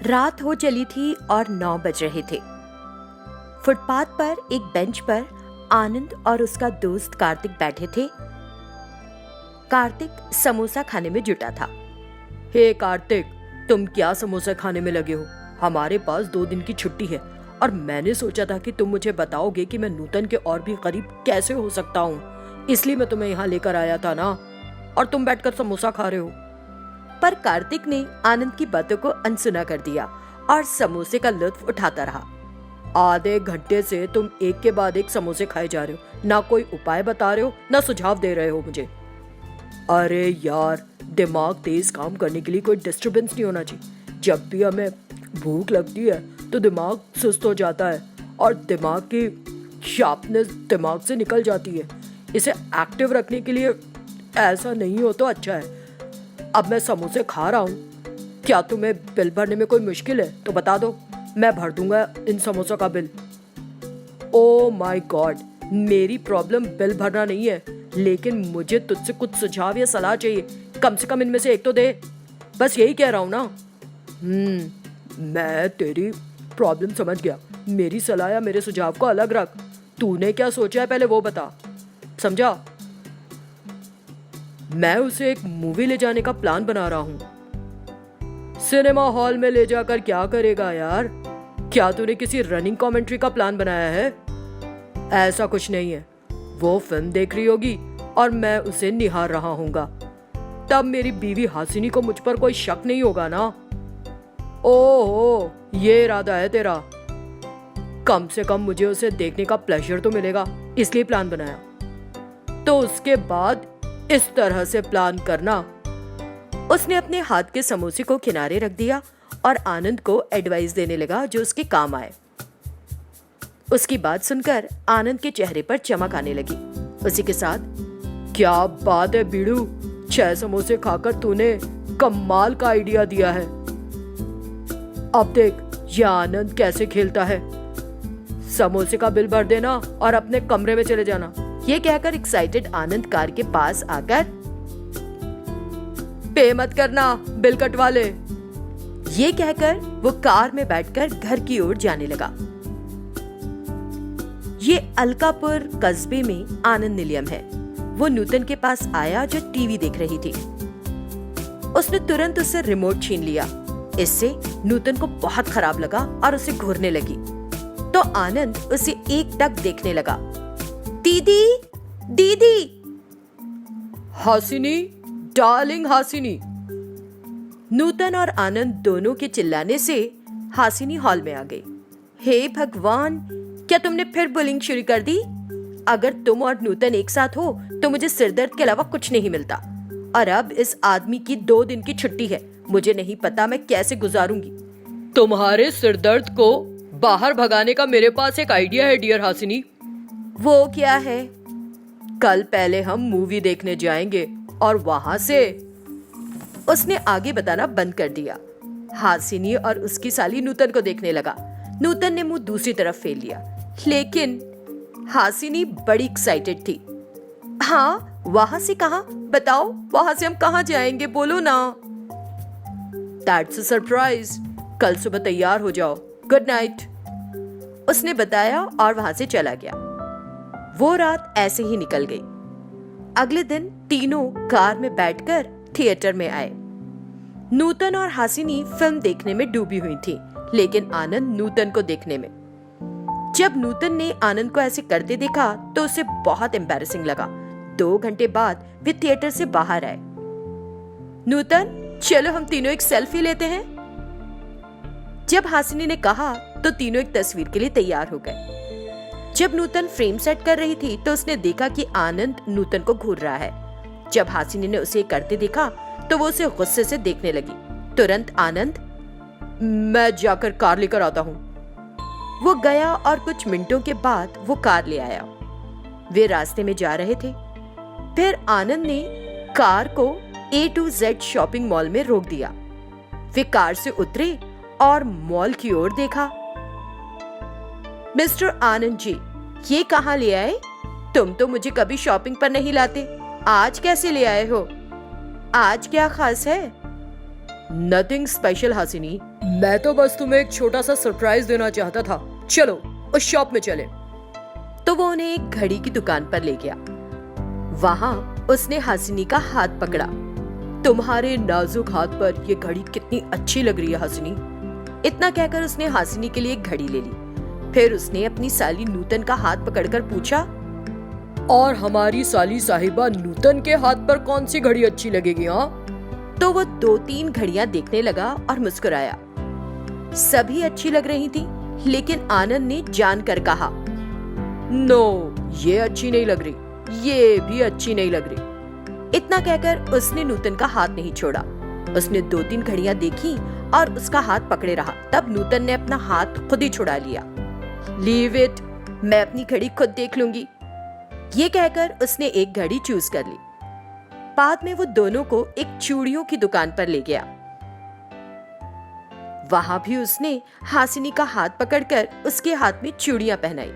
रात हो चली थी और 9 बज रहे थे। फुटपाथ पर एक बेंच पर आनंद और उसका दोस्त कार्तिक बैठे थे। कार्तिक समोसा खाने में जुटा था। हे कार्तिक, तुम क्या समोसा खाने में लगे हो? हमारे पास 2 दिन की छुट्टी है और मैंने सोचा था कि तुम मुझे बताओगे कि मैं नूतन के और भी करीब कैसे हो सकता हूँ, इसलिए मैं तुम्हें यहाँ लेकर आया था ना, और तुम बैठकर समोसा खा रहे हो। पर कार्तिक ने आनंद की बातों को अनसुना कर दिया और समोसे का लुत्फ उठाता रहा। आधे घंटे से तुम एक के बाद एक समोसे खाए जा रहे हो, ना कोई उपाय बता रहे हो ना सुझाव दे रहे हो मुझे। अरे यार, दिमाग तेज काम करने के लिए कोई डिस्टरबेंस नहीं होना चाहिए। जब भी हमें भूख लगती है तो दिमाग सुस्त हो जाता है और दिमाग की शार्पनेस दिमाग से निकल जाती है। इसे एक्टिव रखने के लिए ऐसा नहीं हो तो अच्छा है। अब मैं समोसे खा रहा हूँ, क्या तुम्हें बिल भरने में कोई मुश्किल है तो बता दो, मैं भर दूंगा इन समोसों का बिल। ओ माय गॉड, मेरी प्रॉब्लम बिल भरना नहीं है, लेकिन मुझे तुझसे कुछ सुझाव या सलाह चाहिए। कम से कम इनमें से एक तो दे, बस यही कह रहा हूँ ना। मैं तेरी प्रॉब्लम समझ गया। मेरी सलाह या मेरे सुझाव को अलग रख। तूने क्या सोचा है पहले वो बता, समझा? मैं उसे एक मूवी ले जाने का प्लान बना रहा हूँ। सिनेमा हॉल में ले जाकर क्या करेगा यार? क्या तूने किसी रनिंग कमेंट्री का प्लान बनाया है? ऐसा कुछ नहीं है। वो फिल्म देख रही होगी और मैं उसे निहार रहा हूँगा। तब मेरी बीवी हासिनी को मुझ पर कोई शक नहीं होगा ना। ओहो, ये इरादा है तेरा। कम से कम मुझे उसे देखने का प्लेजर तो मिलेगा, इसलिए प्लान बनाया। तो उसके बाद इस तरह से प्लान करना। उसने अपने हाथ के समोसे को किनारे रख दिया और आनंद को एडवाइस देने लगा जो उसके काम आए। उसकी बात सुनकर आनंद के चेहरे पर चमक आने लगी। उसी के साथ, क्या बात है बीड़ू, 6 समोसे खाकर तूने कमाल का आइडिया दिया है। अब देख ये आनंद कैसे खेलता है। समोसे का बिल भर देना और अपने कमरे में चले जाना। ये कहकर एक्साइटेड आनंद कार के पास आकर, पे मत करना, बिल कटवा ले। ये कहकर वो कार में बैठकर घर की ओर जाने लगा। ये अलकापुर कस्बे में आनंद निलयम है। वो नूतन के पास आया जो टीवी देख रही थी। उसने तुरंत उससे रिमोट छीन लिया। इससे नूतन को बहुत खराब लगा और उसे घूरने लगी। तो आनंद उसे एकटक देखने लगा। दीदी, दीदी। हासिनी, डार्लिंग हासिनी। नूतन और आनंद दोनों के चिल्लाने से हासिनी हॉल में आ गई। हे भगवान, क्या तुमने फिर बुलिंग शुरू कर दी? अगर तुम और नूतन एक साथ हो तो मुझे सिरदर्द के अलावा कुछ नहीं मिलता। और अब इस आदमी की 2 दिन की छुट्टी है। मुझे नहीं पता मैं कैसे गुजारूंगी। तुम्हारे सिरदर्द को बाहर भगाने का मेरे पास एक आइडिया है डियर हासिनी। वो क्या है? कल पहले हम मूवी देखने जाएंगे और वहां से। उसने आगे बताना बंद कर दिया। हासिनी और उसकी साली नूतन को देखने लगा। नूतन ने मुंह दूसरी तरफ फेर लिया, लेकिन हासिनी बड़ी एक्साइटेड थी। हाँ, वहां से कहाँ? बताओ, वहां से हम कहाँ जाएंगे, बोलो ना। That's a surprise. कल सुबह तैयार हो जाओ। गुड नाइट, उसने बताया और वहां से चला गया। वो रात ऐसे ही निकल गई। अगले दिन तीनों कार में बैठकर थिएटर में आए। नूतन और हासिनी फिल्म देखने में डूबी हुई थी, लेकिन आनंद नूतन को देखने में। जब नूतन ने आनंद को ऐसे करते देखा तो उसे बहुत एम्बैरेसिंग लगा। 2 घंटे बाद वे थिएटर से बाहर आए। नूतन, चलो हम तीनों एक सेल्फी लेते हैं। जब हासिनी ने कहा तो तीनों एक तस्वीर के लिए तैयार हो गए। जब नूतन फ्रेम सेट कर रही थी तो उसने देखा कि आनंद नूतन को घूर रहा है। जब हासिनी ने उसे करते देखा तो वो उसे गुस्से से देखने लगी। तुरंत आनंद, मैं जाकर कार लेकर आता हूँ। वो गया और कुछ मिनटों के बाद वो कार ले आया। वे रास्ते में जा रहे थे। फिर आनंद ने कार को A to Z shopping mall में रोक दिया। वे कार से उतरे और मॉल की ओर देखा। मिस्टर आनंद जी, ये कहाँ ले आए? तुम तो मुझे कभी शॉपिंग पर नहीं लाते, आज कैसे ले आए हो? आज क्या खास है? नथिंग स्पेशल हासिनी, मैं तो बस तुम्हें एक छोटा सा सरप्राइज देना चाहता था, चलो उस शॉप में चले। तो वो उन्हें एक घड़ी की दुकान पर ले गया। वहां उसने हासिनी का हाथ पकड़ा। तुम्हारे नाजुक हाथ पर ये घड़ी कितनी अच्छी लग रही है हासिनी। इतना कहकर उसने हासिनी के लिए एक घड़ी ले ली। फिर उसने अपनी साली नूतन का हाथ पकड़कर पूछा, और हमारी साली साहिबा नूतन के हाथ पर कौन सी घड़ी अच्छी लगेगी? हाँ, तो वो 2-3 घड़ियां देखने लगा और मुस्कुराया। सभी अच्छी लग रही थी, लेकिन आनंद ने जानकर कहा, नो, ये अच्छी नहीं लग रही, ये भी अच्छी नहीं लग रही। इतना कहकर उसने नूतन का हाथ नहीं छोड़ा। उसने 2-3 घड़ियां देखी और उसका हाथ पकड़े रहा। तब नूतन ने अपना हाथ खुद ही छुड़ा लिया। लीव इट, मैं अपनी घड़ी खुद देख लूंगी। ये कहकर उसने एक घड़ी चूज कर ली। बाद में वो दोनों को एक चूड़ियों की दुकान पर ले गया। वहां भी उसने हासिनी का हाथ पकड़कर उसके हाथ में चूड़ियां पहनाई।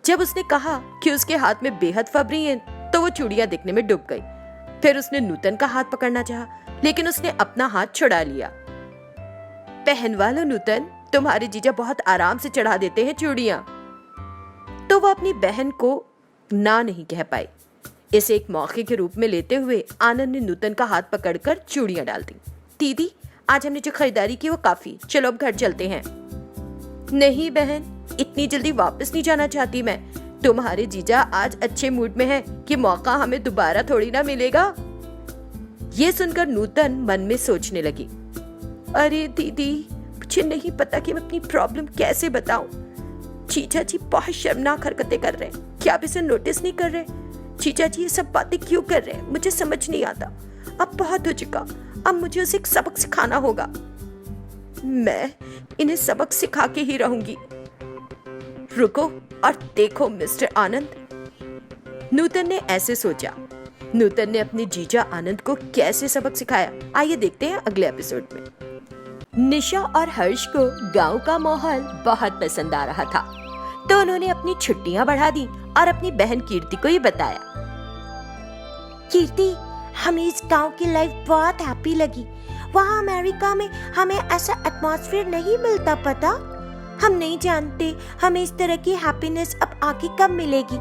जब उसने कहा कि उसके हाथ में बेहद फबरी हैं, तो वो चूड़ियां देखने में डूब गई। फिर उसने नूतन का हाथ पकड़ना चाहा, लेकिन उसने अपना हाथ छुड़ा लिया। पहनवा लो नूतन, तुम्हारे जीजा बहुत आराम से चढ़ा देते हैं चूड़ियां। तो वो अपनी बहन को ना नहीं कह पाई। इसे एक मौके के रूप में लेते हुए आनंद ने नूतन का हाथ पकड़कर चूड़ियां डाल दी। दीदी, आज हमने जो खरीदारी की वो काफी, चलो अब घर चलते हैं। नहीं बहन, इतनी जल्दी वापस नहीं जाना चाहती मैं। तुम्हारे जीजा आज अच्छे मूड में हैं कि मौका हमें दोबारा थोड़ी ना मिलेगा। ये सुनकर नूतन मन में सोचने लगी, अरे दीदी, मुझे नहीं पता कि मैं अपनी प्रॉब्लम कैसे बताऊं। जीजा जी बहुत शर्मनाक हरकतें कर रहे हैं, क्या आप इसे नोटिस नहीं कर रहे? जीजा जी ये सब बातें क्यों कर रहे हैं, मुझे समझ नहीं आता। अब बहुत हो चुका, अब मुझे उसे एक सबक सिखाना होगा। मैं इन्हें सबक सिखा के ही रहूंगी। रुको और देखो मिस्टर आनंद। नूतन ने ऐसे सोचा। नूतन ने अपने जीजा आनंद को कैसे सबक सिखाया, आइए देखते हैं अगले एपिसोड में। निशा और हर्ष को गांव का माहौल बहुत पसंद आ रहा था, तो उन्होंने अपनी छुट्टियां बढ़ा दी और अपनी बहन कीर्ति को ये बताया। कीर्ति, हमें इस गांव की लाइफ बहुत हैप्पी लगी। वहाँ अमेरिका में हमें ऐसा एटमॉस्फेयर नहीं मिलता, पता? हम नहीं जानते हमें इस तरह की हैप्पीनेस अब आगे कब मिलेगी।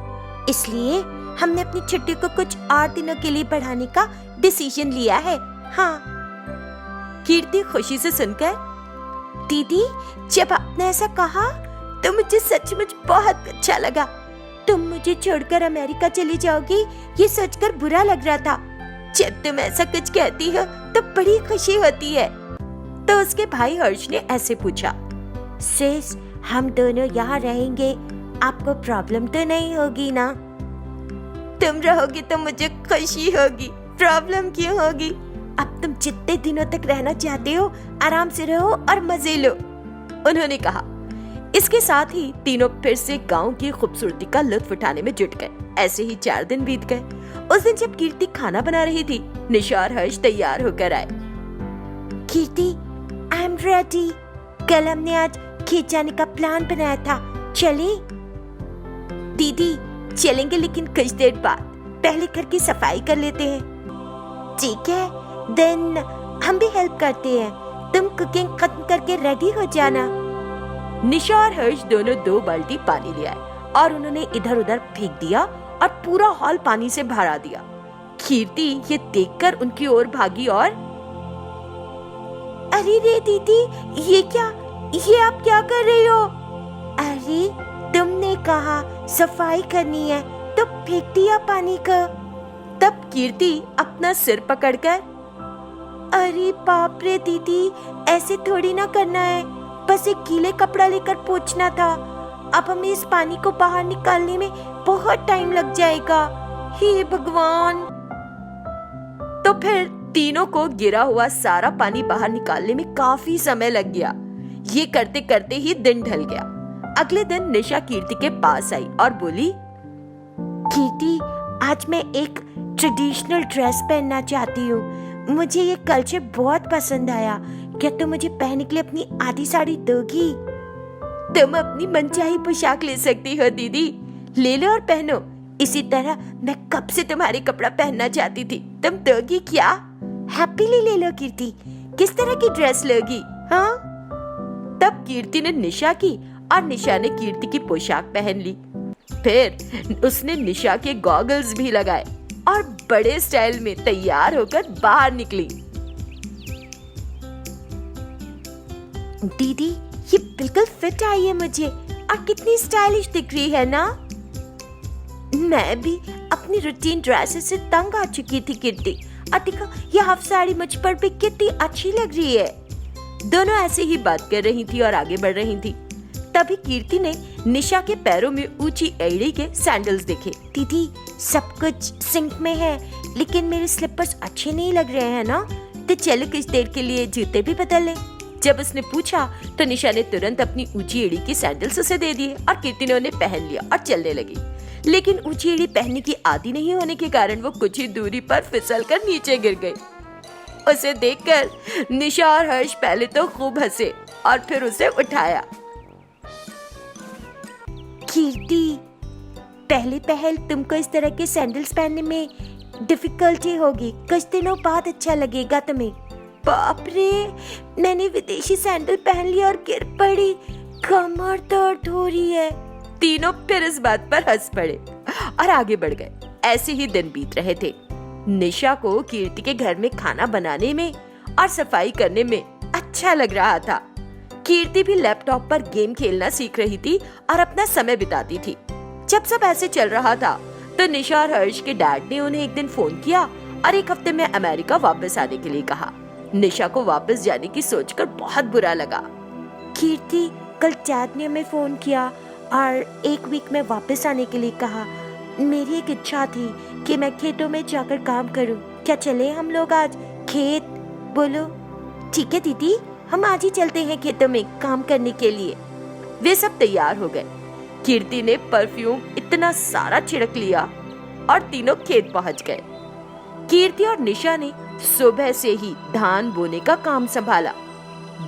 इसलिए हमने अपनी छुट्टी को कुछ 8 दिनों के लिए बढ़ाने का डिसीजन लिया है। हाँ। कीर्ति खुशी से सुनकर, दीदी, जब आपने ऐसा कहा तो मुझे सचमुच बहुत अच्छा लगा। तुम मुझे छोड़कर अमेरिका चली जाओगी, ये सोचकर बुरा लग रहा था। जब तुम ऐसा कुछ कहती हो तो बड़ी खुशी होती है। तो उसके भाई हर्ष ने ऐसे पूछा, सिस, हम दोनों यहाँ रहेंगे, आपको प्रॉब्लम तो नहीं होगी ना? तुम रहोगी तो मुझे खुशी होगी, प्रॉब्लम क्यों होगी? अब तुम जितने दिनों तक रहना चाहते हो आराम से रहो और मजे लो, उन्होंने कहा। इसके साथ ही तीनों फिर से गांव की खूबसूरती का लुत्फ उठाने में जुट गए। ऐसे ही 4 दिन बीत गए। उस दिन जब कीर्ति खाना बना रही थी, निशा और हर्ष तैयार होकर आए। कीर्ति, आई एम रेडी। कल हमने आज खेत जाने का प्लान बनाया था, चले? दीदी, चलेंगे, लेकिन कुछ देर बाद। पहले घर की सफाई कर लेते हैं। ठीक है, देन हम भी हेल्प करते हैं। तुम कुकिंग खत्म करके रेडी हो जाना। निशा और हर्ष दोनों 2 बाल्टी पानी ले आए और उन्होंने इधर उधर फेंक दिया और पूरा हॉल पानी से भरा दिया। कीर्ति ये देखकर उनकी ओर भागी और, अरे रे दीदी, ये क्या, ये आप क्या कर रही हो? अरे तुमने कहा सफाई करनी है तो फेंक दिया पानी का। तब कीर्ति अपना सिर पकड़कर, अरे बाप रे दीदी, ऐसे थोड़ी ना करना है, बस एक गीले कपड़ा लेकर पोंछना था। अब हमें इस पानी को बाहर निकालने में बहुत टाइम लग जाएगा। हे भगवान। तो फिर तीनों को गिरा हुआ सारा पानी बाहर निकालने में काफी समय लग गया। ये करते करते ही दिन ढल गया। अगले दिन निशा कीर्ति के पास आई और बोली, कीर्ति, आज मैं एक ट्रेडिशनल ड्रेस पहनना चाहती हूँ। मुझे ये कल्चर बहुत पसंद आया। क्या तुम मुझे पहनने के लिए अपनी आधी साड़ी दोगी? तुम अपनी मनचाही पोशाक ले सकती हो दीदी, ले लो और पहनो। इसी तरह मैं कब से तुम्हारे कपड़ा पहनना चाहती थी, तुम दोगी क्या? हैप्पीली ले लो कीर्ति। किस तरह की ड्रेस लोगी? हाँ, कीर्ति ने निशा की और निशा ने कीर्ति की पोशाक पहन ली। फिर उसने निशा के गॉगल्स भी लगाए और बड़े स्टाइल में तैयार होकर बाहर निकली। दीदी, ये बिल्कुल फिट आई है मुझे और कितनी स्टाइलिश दिख रही है ना। मैं भी अपनी रूटीन ड्रेसेस से तंग आ चुकी थी कीर्ति, और देखो ये हाफ साड़ी मुझ पर भी कितनी अच्छी लग रही है। दोनों ऐसे ही बात कर रही थी और आगे बढ़ रही थी। तभी कीर्ति ने निशा के पैरों में ऊंची एड़ी के सैंडल्स देखे। दीदी, सब कुछ सिंक में है, लेकिन मेरे स्लीपर्स अच्छे नहीं लग रहे हैं ना, तो चलो कुछ देर के लिए जूते भी बदल लें। जब उसने पूछा तो निशा ने तुरंत अपनी ऊंची एड़ी के सैंडल्स उसे दे दिए और कीर्ति ने उन्हें पहन लिया और चलने लगी। लेकिन ऊंची एड़ी पहनने की आदी नहीं होने के कारण वो कुछ ही दूरी पर फिसलकर नीचे गिर गई। उसे देखकर निशा और हर्ष पहले तो खूब हंसे और फिर उसे उठाया। कीर्ति, पहले तुमको इस तरह के सैंडल्स पहनने में डिफिकल्टी होगी, कुछ दिनों बाद अच्छा लगेगा तुम्हें। बाप रे, मैंने विदेशी सैंडल पहन लिया और गिर पड़ी, कमर दर्द हो रही है। तीनों फिर इस बात पर हंस पड़े और आगे बढ़ गए। ऐसे ही दिन बीत रहे थे। निशा को कीर्ति के घर में खाना बनाने में और सफाई करने में अच्छा लग रहा था। कीर्ति भी लैपटॉप पर गेम खेलना सीख रही थी और अपना समय बिताती थी। जब सब ऐसे चल रहा था तो निशा और हर्ष के डैड ने उन्हें एक दिन फोन किया और एक हफ्ते में अमेरिका वापस आने के लिए कहा। निशा को वापस जाने की सोचकर बहुत बुरा लगा। कीर्ति, कल डैड ने हमें फोन किया और एक वीक में वापस आने के लिए कहा। मेरी एक इच्छा थी कि मैं खेतों में जाकर काम करूं। क्या चले हम लोग आज खेत? बोलो। ठीक है दीदी, हम आज ही चलते हैं खेतों में काम करने के लिए। वे सब तैयार हो गए। कीर्ति ने परफ्यूम इतना सारा छिड़क लिया और तीनों खेत पहुंच गए। कीर्ति और निशा ने सुबह से ही धान बोने का काम संभाला।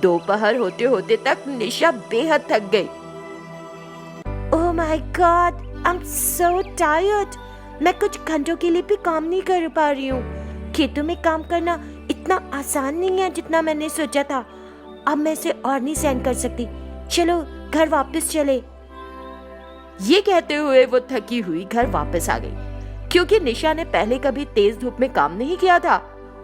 दोपहर होते होते तक निशा बेहद थक गई। Oh my God, I am so tired. मैं कुछ घंटों के लिए भी काम नहीं कर पा रही हूँ। खेतों में काम करना इतना आसान नहीं है जितना मैंने सोचा था। अब मैं इसे और नहीं सहन कर सकती। चलो घर वापस चले। ये कहते हुए वो थकी हुई घर वापस आ गई। क्योंकि निशा ने पहले कभी तेज धूप में काम नहीं किया था,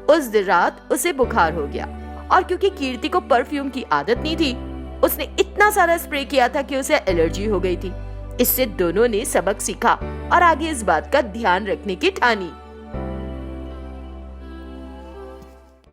उस दिन रात उसे बुखार हो गया। और क्योंकि कीर्ति को परफ्यूम की आदत नहीं थी, उसने इतना सारा स्प्रे किया था कि उसे एलर्जी हो गई थी। इससे दोनों ने सबक सीखा और आगे इस बात का ध्यान रखने की ठानी।